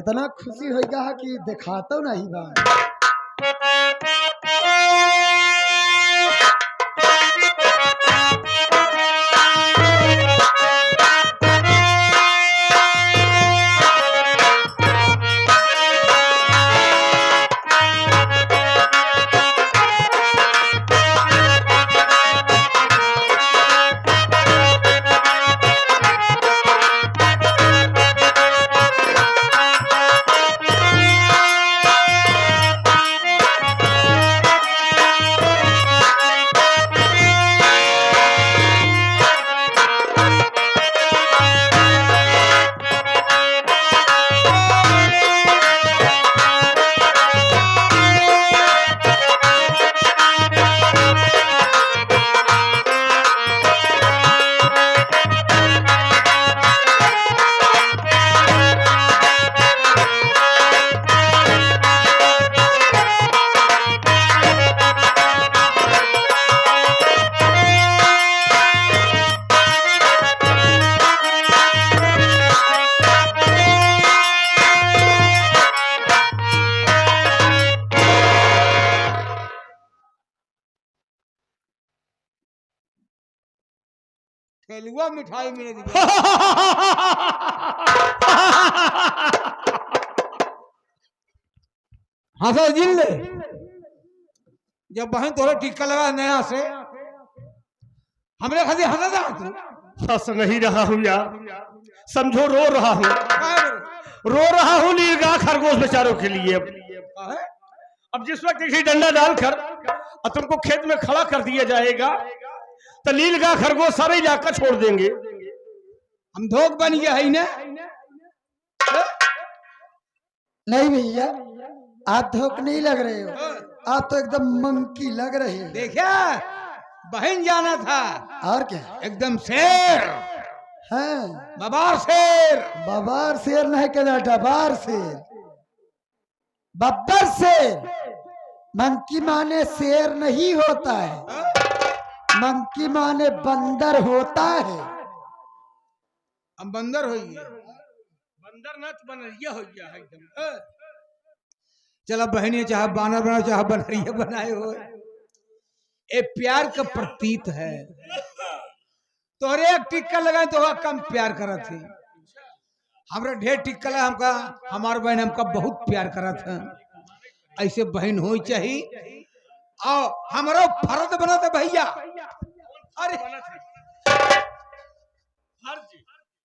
इतना खुशी होगा कि दिखाता नहीं बा। ठेलुआ मिठाई मिले हाँ सर जिल जब बहन तोरे टिक्का लगा नया से हमरे खातिर हंसा तू हंस नहीं रहा हूँ यार, समझो रो रहा हूँ, रो रहा हूँ नीलगाय खरगोश बेचारों के लिए। अब जिस वक्त किसी डंडा डालकर और तुमको खेत में खड़ा कर दिया जाएगा तो नीलगाय खरगोश सारे इलाका छोड़ देंगे। हम धोख बन गया है ना? नहीं भैया, आप धोख नहीं लग रहे हो, आप तो एकदम मंकी लग रहे हो। देखा बहन जाना था और क्या, एकदम शेर है बबार शेर। बबार शेर नहीं कहना, डबार शेर, बब्बर शेर। मंकी माने शेर नहीं होता है, मंकी माने बंदर होता है। हम बंदर हो गए, बंदर न तो बनरिया हो गया है एकदम। चलो बहनी चाहे बानर बनाओ चाहे बनरिया बनाए हो, ये प्यार का प्रतीक है। तोरे एक टिक्का लगाए तो कम प्यार करा थे, हमरा ढेर टिक्का लगा, हमका हमार बहन हमका बहुत प्यार करा था। ऐसे बहन हो चाहिए और हमारा फर्ज बना था भैया। अरे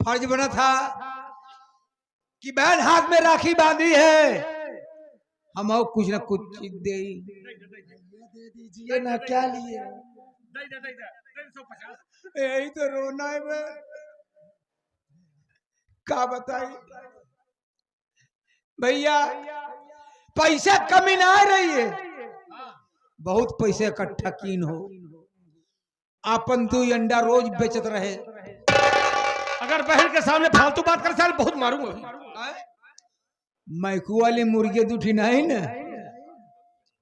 फर्ज बना था कि बहन हाथ में राखी बांधी है, हम और कुछ ना कुछ चीज दे दीजिए ना, क्या लिए? यही तो रोना है मैं, क्या बताई भैया। पैसा कमी ना आ रही है, बहुत पैसे इकट्ठा कीन हो, आपन तू अंडा रोज बेचत रहे। अगर बहन के सामने फालतू बात कर साल बहुत मारूंगा। मैकू वाली मुर्गी दूठी नहीं न,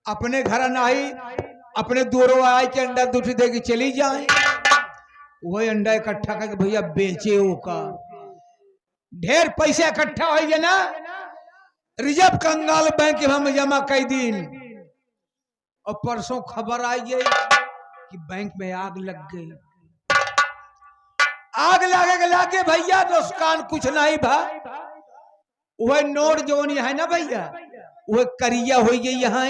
अपने घर नहीं, अपने दूरो आए के अंडा दूठी देगी चली जाए, वही अंडा इकट्ठा करके भैया बेचे का ढेर पैसे इकट्ठा हो गए ना, रिजर्व कंगाल बैंक में जमा कर दिन। और परसों खबर आई गई कि बैंक में आग लग गई। आग लागे भैया नुकसान कुछ नहीं भा, वह नोट जो है ना भैया, वह करिया हो गई। यहाँ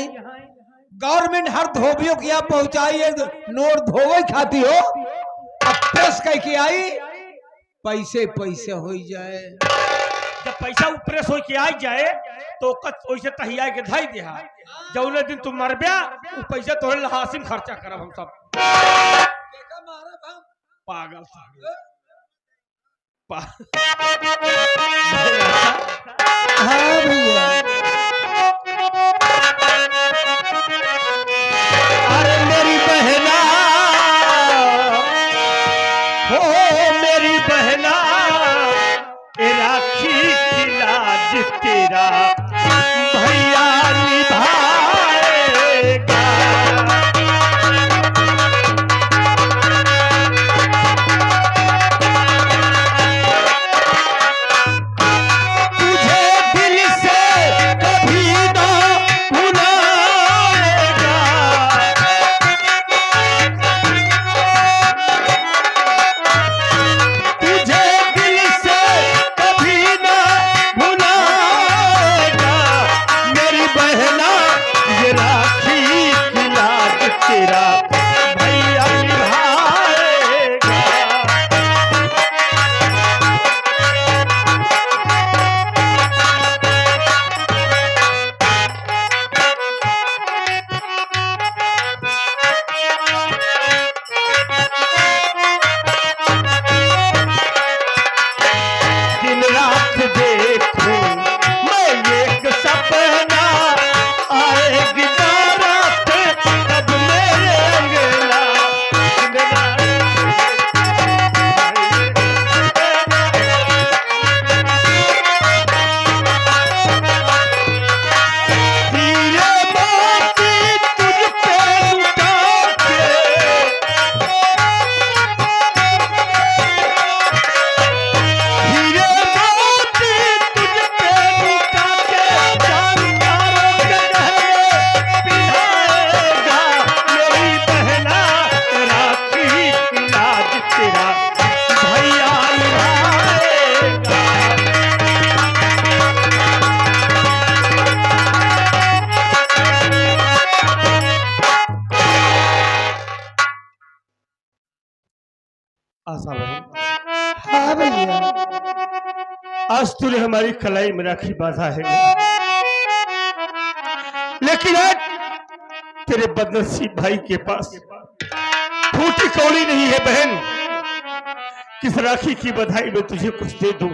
गवर्नमेंट हर धोबियों की यहाँ पहुंचाई है, नोट धोवे खाती हो, अब प्रेस कह के आई, पैसे पैसे हो जाए। जब पैसा प्रेस हो के आ जाए तो वैसे तहिया के धाई दे, जौने दिन तुम मर गया वो पैसा तोरे लहासिम खर्चा करब हम सब। पागल हाँ भैया, अरे मेरी बहना हो, मेरी बहना राखी की लाज तेरा भैया निभाएगा। तुझे दिल से आज तूने हमारी कलाई में राखी बांधा है, लेकिन आज तेरे बदनसीब भाई के पास फूटी कौड़ी नहीं है बहन, किस राखी की बधाई में तुझे कुछ दे दूं।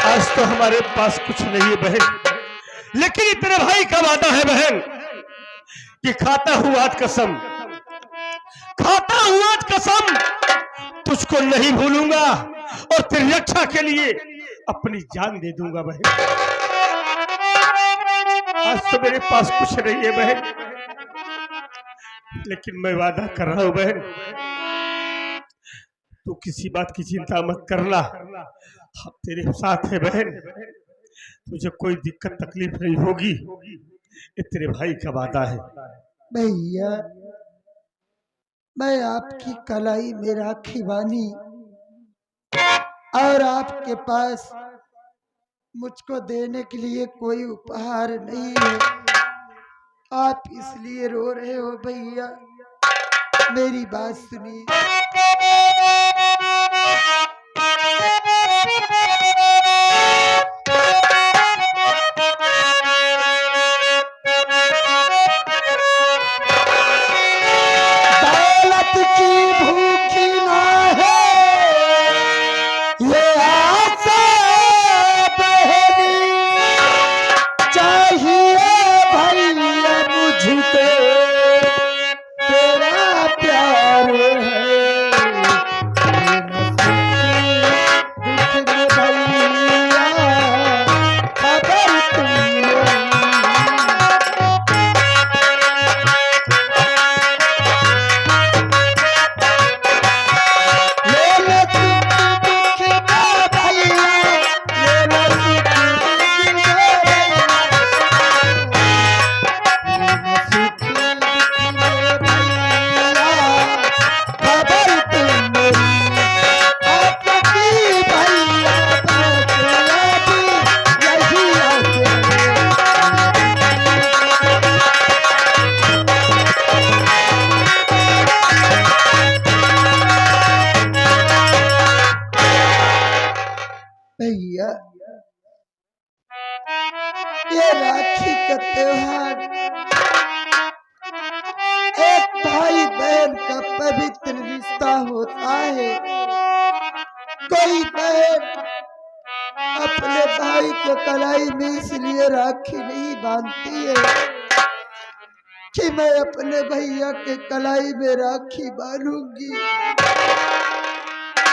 आज तो हमारे पास कुछ नहीं है बहन, लेकिन तेरे भाई का वादा है बहन कि खाता हूं आज कसम, खाता हूं आज कसम, तुझको नहीं भूलूंगा और तेरी रक्षा के लिए अपनी जान दे दूंगा बहन। आज तो मेरे पास कुछ नहीं है बहन, लेकिन मैं वादा कर रहा हूं बहन, तू किसी बात की चिंता मत करना, हम तेरे साथ है बहन, तुझे कोई दिक्कत तकलीफ नहीं होगी, ये तेरे भाई का वादा है। भैया मैं आपकी कलाई में राखी बानी और आपके पास मुझको देने के लिए कोई उपहार नहीं है, आप इसलिए रो रहे हो भैया, मेरी बात सुनिए। दौलत की भूखी ना है ये आशा बहनी, चाहिए भैया मुझको तेरा प्यार है, दुख में भैया खबर तुम भैया, ये राखी का त्योहार एक भाई बहन का पवित्र रिश्ता होता है। कोई बहन अपने भाई को कलाई में इसलिए राखी नहीं बांधती है कि मैं अपने भैया के कलाई में राखी बांधूंगी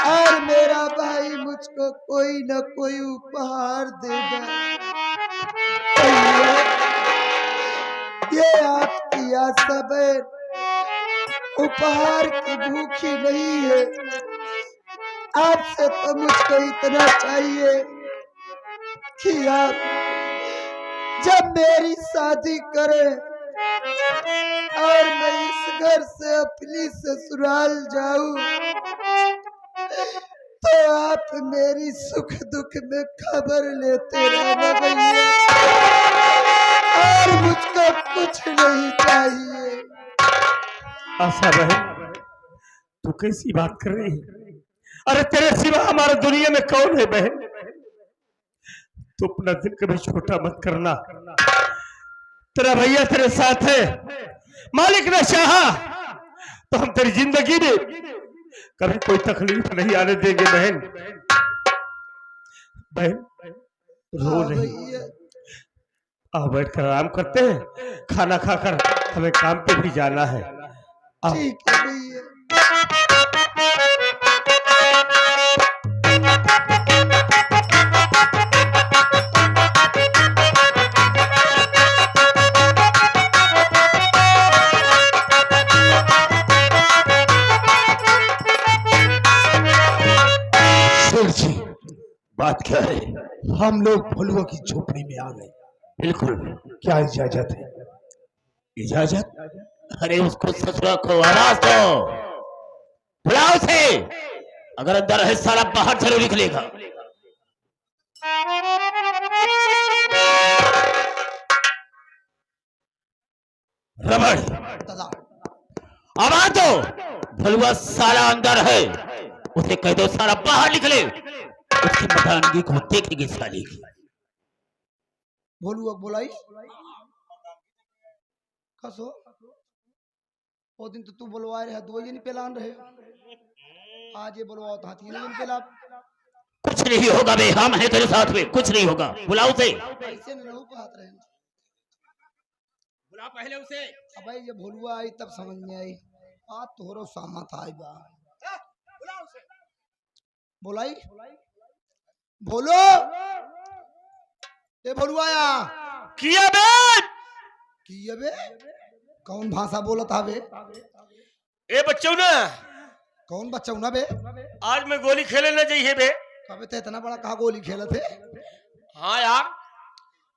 और मेरा भाई मुझको कोई न कोई उपहार देगा। ये आपकी आशा बहन उपहार की भूखी नहीं है, आपसे तो मुझको इतना चाहिए कि आप जब मेरी शादी करें और मैं इस घर से अपनी ससुराल जाऊं तो आप मेरी सुख दुख में खबर लेते रहना भैया, और मुझको कुछ नहीं चाहिए। आशा बहन, तू कैसी बात कर रही है? अरे तेरे सिवा हमारे दुनिया में कौन है बहन? तू अपना दिल कभी छोटा मत करना, तेरा भैया तेरे साथ है, मालिक ने चाहा तो हम तेरी जिंदगी में कभी कोई तकलीफ नहीं आने देंगे बहन। बहन रो नहीं, आओ बैठकर आराम करते हैं, खाना खाकर हमें काम पे भी जाना है। ठीक है भैया। बात क्या है? हम लोग फलुआ की झोपड़ी में आ गए। बिल्कुल। क्या इजाजत है? इजाजत? अरे उसको ससुरा को आवाज दो, बुलाओ उसे, अगर अंदर है सारा बाहर जरूर निकलेगा। रमण आवाज दो, भलुआ साला अंदर है, उसे कह दो सारा बाहर निकले। उसकी मर्दानगी को देखेगी साली की। भोलुआ बोलाई कसो वो दिन तो तू बोलवाए रहे 2 दिन पेलान रहे, आज ये बोलवाओ तो 3 दिन पेला। कुछ नहीं होगा बे, हम हैं तेरे साथ में, कुछ नहीं होगा। बुलाओ उसे। ऐसे नहीं कहत रहे, बुला पहले उसे। अब ये भोलुआ आई तब समझ में आई, आज तोहरो सामत आई बा। बोलाई भोलो ए भोलुआ किया बे की बे कौन भाषा बोलत हा बे? ए बच्चों ना, कौन बच्चा ना बे? आज मैं गोली खेले न जाइए बे। कबे तो इतना बड़ा कहा गोली खेला थे? हाँ यार,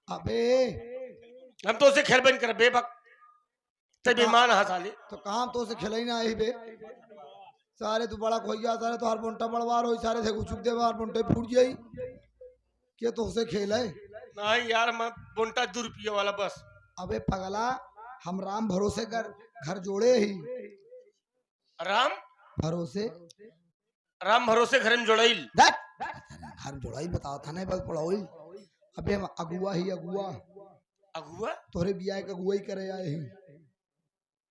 अबे हम तो उसे खेल बन कर बेबक ते बेईमान हा साले। तो काम तो उसे खेला ही ना आई बे, सारे तू बड़ा खोइया, सारे तो हर बुंटा बड़वार हो, सारे थे गुचुक दे बार बुंटे फूट जाई के तो उसे खेला है। नहीं यार, मैं बुंटा 2 रुपये वाला बस। अबे पगला, हम राम भरोसे घर जोड़े ही, राम भरोसे राम भरोसे घर में जोड़ाइल। घर जोड़ाई बताओ था ना, बस पढ़ाई। अबे हम अगुआ ही अगुआ, अगुआ तोरे बियाह के अगुआ ही करे आए ही।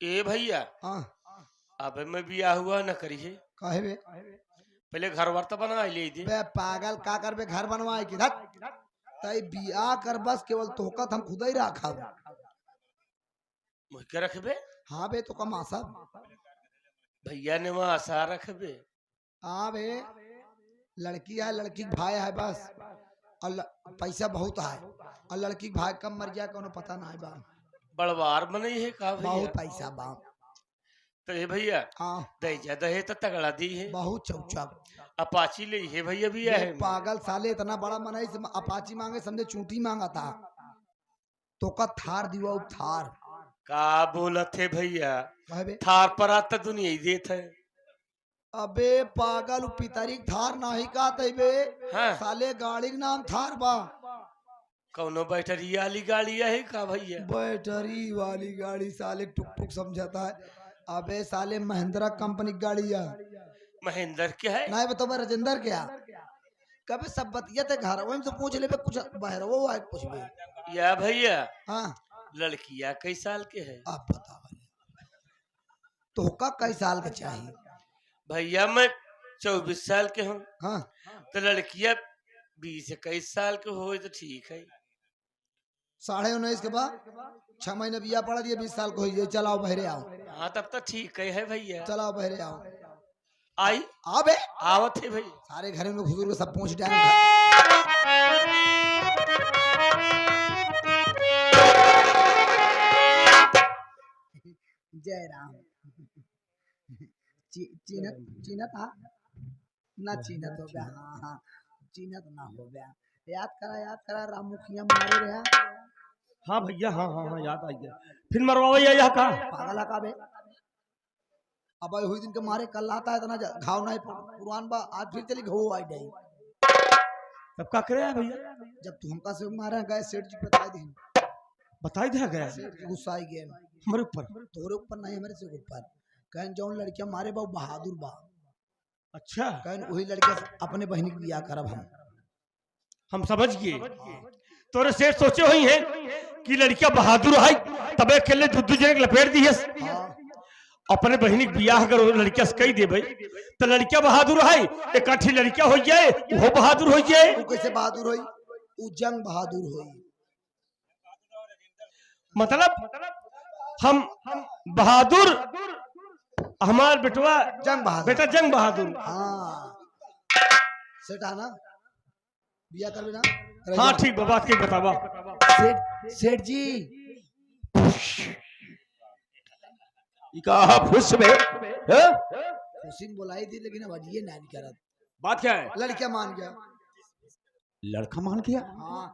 ए भैया, हाँ अबे मैं बिया हुआ न करिए, काहे बे? पहले घर वार्ता बना ले दे। बे पागल, का कर बे घर बनवाए की धत तई बियाह कर, बस केवल तोकत हम खुद ही रखा। मुझके रखबे? हाँ बे तो कम आशा भैया ने वहाँ आशा रखबे। हाँ बे, लड़की है, लड़की के भाई है बस, और पैसा बहुत है, और लड़की के भाई कम मर गया कोनो पता ना है बा, बड़वार बनी है का भैया? बहुत पैसा बा। तो ये भैया हाँ दे ज्यादा है तो तगड़ा दी है। बहुत चौचा अपाची ले है भैया भी है। पागल साले, इतना बड़ा मनाई से अपाची मांगे समझे चूंटी मांगा था, तो का थार दिवा थार। का बोला थे भैया, कहे बे? थार पर आता दुनिया ही देत है। अबे पागल, पितरी थार नाही का तई बे? हाँ। साले गाड़ी के नाम थार बा। कौनो बैटरी वाली गाड़ी है का भैया? बैटरी वाली गाड़ी साले टुक टुक समझाता है। अबे साले महिंद्रा कंपनी की गाड़ी है। महेंद्र क्या है? नहीं बताओ राजेंद्र क्या? कभी सब बतिया थे घर वहीं से पूछ ले बे, कुछ बाहर वो आए पूछ बे। या भैया, हाँ लड़कियां कई साल के है? आप बताओ तो का कई साल का चाहिए? भैया मैं 24 साल के हूँ। हाँ तो लड़कियां 20-21 साल के हो तो ठीक है। 19.5 के बाद 6 महीने बिया पड़ा दिए, 20 साल को हो जाए। चलाओ बहरे आओ। हाँ तब तो ठीक है भैया। चलाओ बहरे आओ। आई आओ बे, आवत है भैया। सारे घर में हुजूर को सब पहुंच डाले। जय राम। चीनत हाँ ना, चीनत हो गया। हाँ हाँ चीनत ना हो गया। याद करा राम मुखिया मारे रहा। हाँ भैया, हाँ हाँ हाँ याद आई गया। फिर मरवा यहाँ का पागल का बे। अब हुई दिन के मारे कल आता है, इतना घाव नहीं पुरान बा, आज फिर चली घो आई नहीं। तब का करे भैया? जब तू हमका से मारे गए, सेठ जी बताई दिया गया सेठ जी गुस्सा आई गए हमारे ऊपर। तोरे ऊपर नहीं, हमारे से ऊपर। कहन जौन लड़कियां मारे बा बहादुर बा। अच्छा, कहन वही लड़के अपने बहनी के बियाह करब हम समझ गए। तोरे सेठ सोचे हुई है कि लड़कियां बहादुर है, तबे के लिए दूध जने लपेट दी है। हाँ अपने बहनी के बियाह अगर लड़कियां से कही देबे तो लड़कियां बहादुर है, इकट्ठी लड़कियां हो जाए वो बहादुर हो जाए। तू कैसे बहादुर होई? उ जंग बहादुर होई। मतलब हम बहादुर, हमार बेटवा जंग बहादुर। बेटा जंग बहादुर। हाँ सेठ आना बियाह करबे ना? हाँ ठीक बा, बात के बतावा। सेठ जी कहा खुश में खुशी में बुलाई थी, लेकिन अब ये नहीं करत। बात क्या है? लड़कियां मान गया। लड़का मान गया? हाँ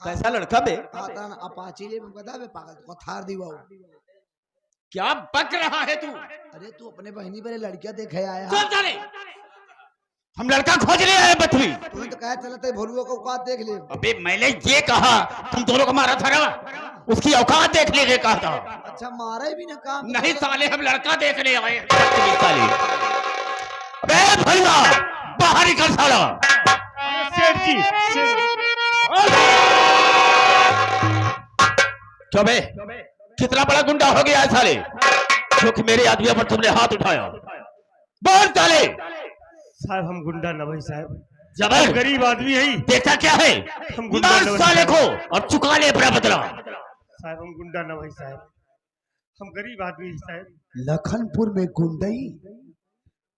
कैसा लड़का बे? आता ना अपाची ले बता बे पागल, तो थार दीवा। क्या बक रहा है तू? अरे तू अपने बहनी पर लड़कियां देखे आया। चल चले, हम लड़का खोज ले आए बथवी। तू तो कहे चलते भोलुआ को औकात देख ले। अबे मैंने ये कहा तुम दोनों को मारा था ना, उसकी औकात देख ले कहा था। अच्छा मारे भी ना काम नहीं साले, हम लड़का देखने आए। साले अबे भैया बाहर तैयारी कर साला। सेठ जी क्यों बे, कितना बड़ा गुंडा हो गया है साले, जो कि मेरे आदमियों पर तुमने हाथ उठाया। बोल साले। साहब हम गुंडा न भाई साहब, जब हम गरीब आदमी है। देखा क्या है, हम गुंडा मार न साले भाई को और चुका ले अपना बदला। साहब हम गुंडा न भाई साहब, हम गरीब आदमी है साहब। लखनपुर में गुंडई,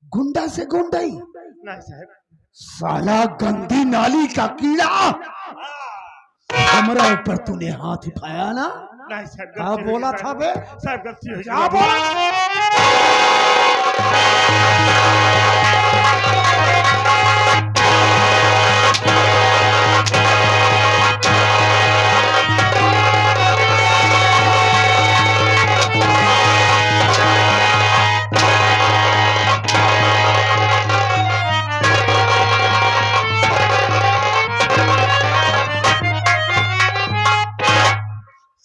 गुंडा से गुंडई, नहीं साहब। साला गंदी नाली का कीड़ा, हमारा ऊपर तूने हाथ उठाया ना। नहीं साहब, क्या गलती हो बोला गई था साहब। बे? साहब गलती हो क्या गई। बोला?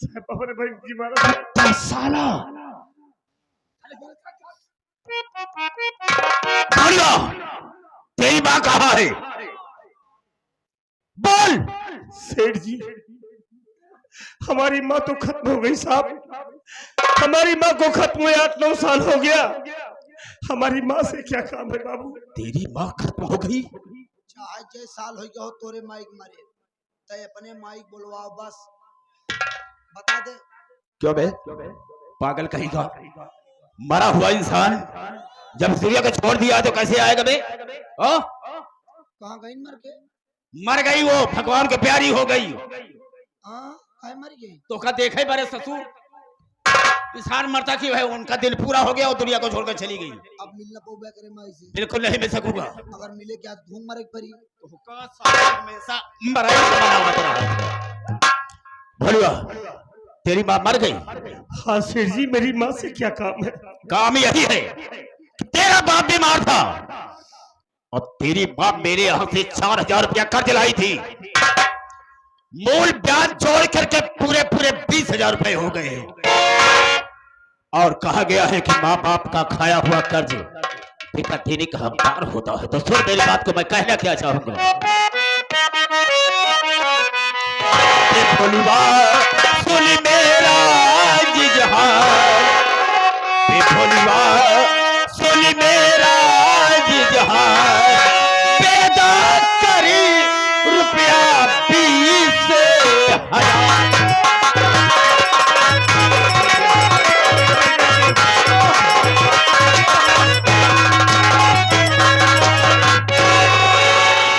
साहब अपने भाई जी मारा। क्या साला? भाड़िया, तेरी माँ कहाँ है? बोल। सेठ जी हमारी माँ तो खत्म हो गई साहब, हमारी माँ को खत्म हुए 8-9 साल हो गया। हमारी माँ से क्या काम है बाबू? तेरी माँ खत्म हो गई? चाहे जे साल हो गया हो तोरे माइक मारे, तय अपने माइक बोलवाओ बस, बता दे। क्यों बे, पागल कहीं का मरा हुआ इंसान जब सूर्य को छोड़ दिया तो कैसे आएगा बे? ओ? कहाँ गई मर के? मर गई वो, भगवान के प्यारी हो गई। हाँ काहे मर गई? तो का देखे बारे ससुर, इंसान मरता क्यों है? उनका दिल पूरा हो गया और दुनिया को छोड़कर चली गई। अब मिलना पौबे करे माई से? बिल्कुल नहीं मिल सकूंगा। अगर मिले क्या धूम मरे परी? तो का साला हमेशा मराई से बना हुआ तेरा। भड़ुआ, तेरी माँ मर गई? हाँ सेठ जी, मेरी माँ से क्या काम है? काम यही है कि तेरा बाप बीमार था और तेरी माँ मेरे यहाँ से 4000 रुपया कर्ज लाई थी। मूल ब्याज जोड़ करके पूरे 20,000 रुपए हो गए और कहा गया है कि माँ बाप का खाया हुआ कर्ज पिता देने का हकदार होता है। तो सुन मेरी बात को, मैं कहना क्या चाहूंगा। सुन मेरा जिजहार, सुन मेरा जिजहार, पैदा करी रुपया 20,000।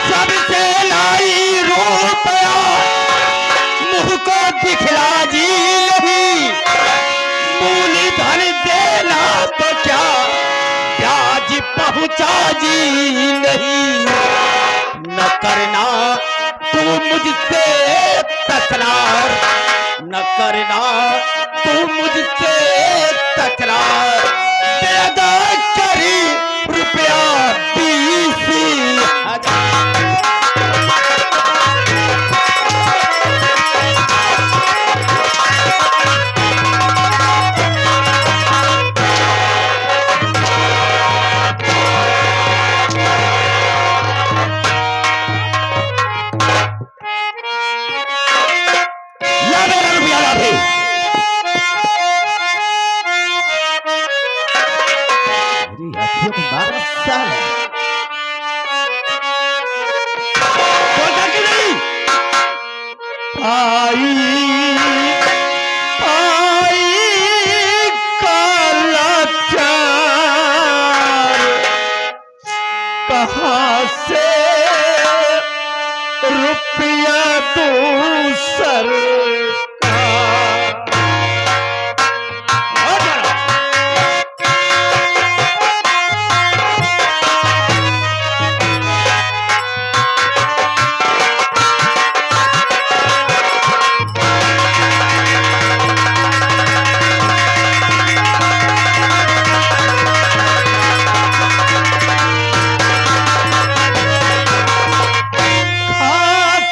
सबसे लाई रुपया मुझ को दिखला जी नहीं, मूली धन देना तो क्या ब्याज पहुंचा जी नहीं। न करना तू मुझसे तकरार, न करना तू मुझसे तकरार, पैदा करी रुपया 20,000।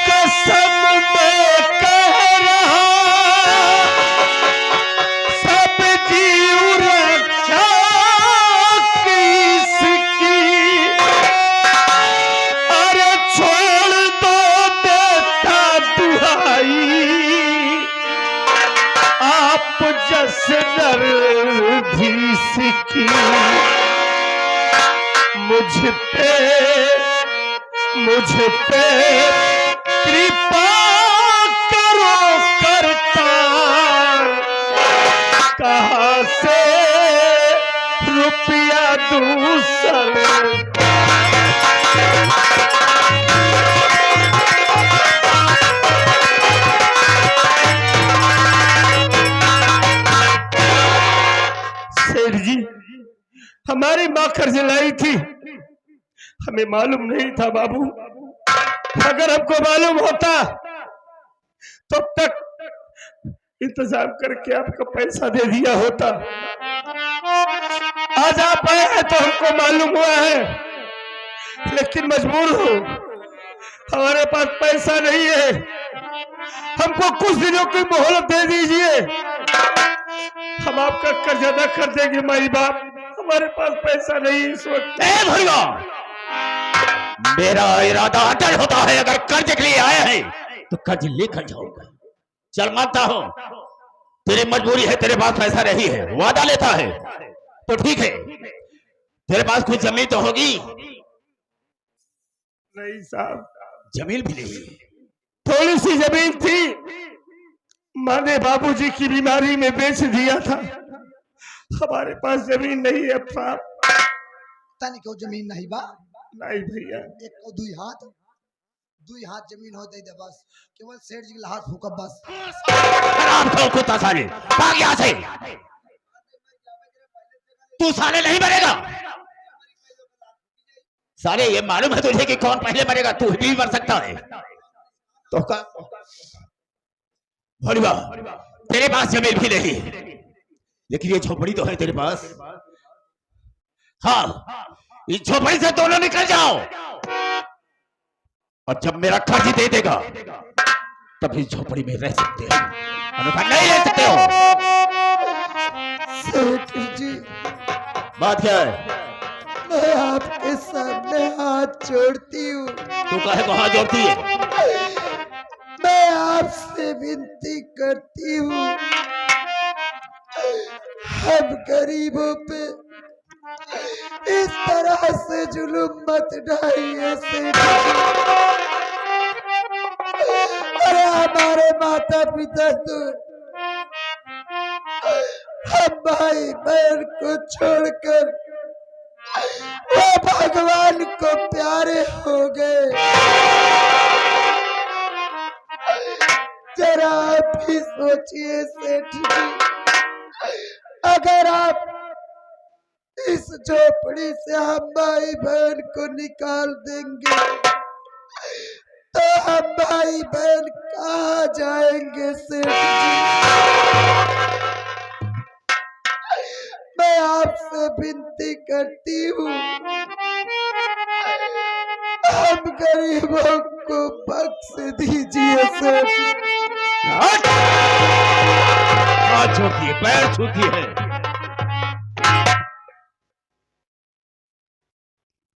कसम में कह रहा की मुझ पे कृपा करो करतार, कहाँ से रुपया दूसरा। सेठ जी, हमारी माँ कर्ज लाई थी, हमें मालूम नहीं था बाबू। अगर हमको मालूम होता तो तब तक इंतजाम करके आपको पैसा दे दिया होता। आज आप आए हैं तो हमको मालूम हुआ है, लेकिन मजबूर हो, हमारे पास पैसा नहीं है। हमको कुछ दिनों की मोहलत दे दीजिए, हम आपका कर्ज अदा कर देंगे। माई बाप, हमारे पास पैसा नहीं इस वक्त। भैया, मेरा इरादा अटल होता है, अगर कर्ज के लिए आया है तो कर्ज लेकर जाऊंगा। चल, मानता हूं तेरी मजबूरी है, तेरे पास पैसा नहीं है, वादा लेता है तो ठीक है। तेरे पास कुछ जमीन तो होगी? नहीं साहब, जमीन भी नहीं। थोड़ी सी जमीन थी, माँ ने बाबूजी की बीमारी में बेच दिया था। हमारे पास जमीन नहीं है साहब। तनी को जमीन नहीं बा? नहीं भैया, एक को दुई हाथ जमीन हो दे दे बस, केवल सेठ जी के हाथ फूका बस। कुत्ता साले, भाग यहाँ से। तू साले नहीं मरेगा साले, ये मालूम है तुझे कि कौन पहले मरेगा? तू भी मर सकता है। तो भड़वा, तेरे पास जमीन भी नहीं, लेकिन ये झोपड़ी तो है तेरे पास। हाँ, इस झोपड़ी से दोनों निकल जाओ, और जब मेरा कर्ज दे देगा तब इस झोपड़ी में रह सकते हो, अन्यथा नहीं रह सकते हो। सेठ जी, बात क्या है? मैं आपके सामने हाथ जोड़ती हूँ। तू काहे को हाथ जोड़ती है? मैं आपसे विनती करती हूँ, हम गरीबों पे इस तरह से जुल्म मत ढाइए सेठ जी। अरे हमारे माता पिता तो हम भाई बहन को छोड़कर वो भगवान को प्यारे हो गए। जरा आप भी सोचिए सेठ जी, अगर आप इस झोपड़ी से हम भाई बहन को निकाल देंगे तो हम भाई बहन कहाँ जाएंगे सेठ जी? मैं आपसे विनती करती हूँ, हम गरीबों को बख्श दीजिए सेठ जी। हाथ छूती है, पैर छूती है।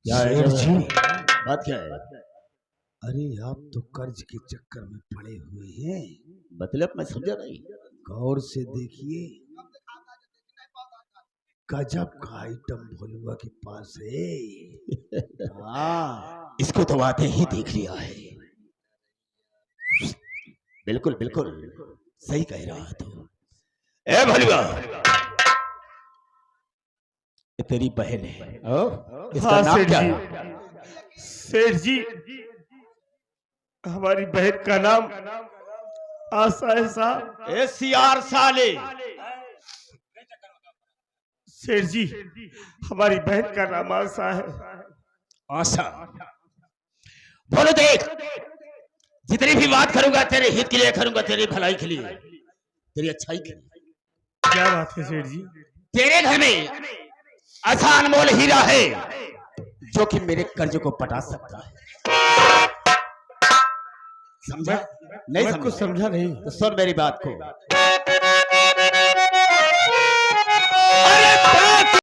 क्या है जी? बात क्या है? अरे आप तो कर्ज के चक्कर में पड़े हुए हैं। मतलब मैं समझा नहीं। गौर से देखिए, गजब का आइटम भोलुआ के पास है। हाँ, इसको तो आते ही देख लिया है। बिल्कुल बिल्कुल सही कह रहा तू। ए भोलुआ, ये तेरी बहन है। इसका हाँ नाम सेठ क्या जी। है? सेठ जी, हमारी बहन का नाम आशा है साहब। ए सियार साले। सेठ जी, हमारी बहन का नाम आशा है। आशा? बोलो, देख, जितनी भी बात करूंगा तेरे हित के लिए करूंगा, तेरी भलाई के लिए, तेरी अच्छाई के लिए। क्या बात है सेठ जी? तेरे घर में ऐसा अनमोल हीरा है जो कि मेरे कर्ज को पटा सकता है। समझा? नहीं मैं कुछ समझा नहीं। तो सुन मेरी बात को।